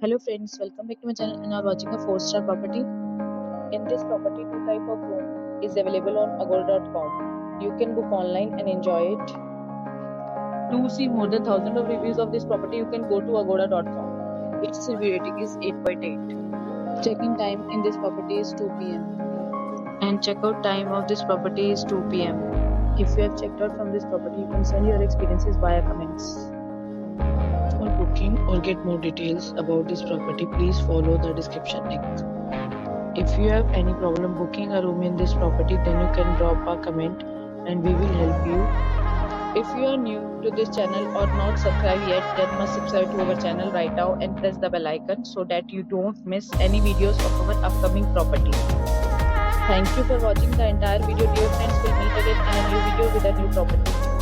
Hello friends, welcome back to my channel and are watching a 4-star property. In this property, two type of room is available on agoda.com. You can book online and enjoy it. To see more than 1000 of reviews of this property, you can go to agoda.com. Its review rating is 8.8. Check-in time in this property is 2 p.m. and checkout time of this property is 2 p.m. If you have checked out from this property, you can send your experiences via comments. For booking or get more details about this property, please follow the description link. If you have any problem booking a room in this property, then you can drop a comment and we will help you. If you are new to this channel or not subscribed yet, then must subscribe to our channel right now and press the bell icon so that you don't miss any videos of our upcoming property. Thank you for watching the entire video, dear friends. We'll meet again in a new video with a new property.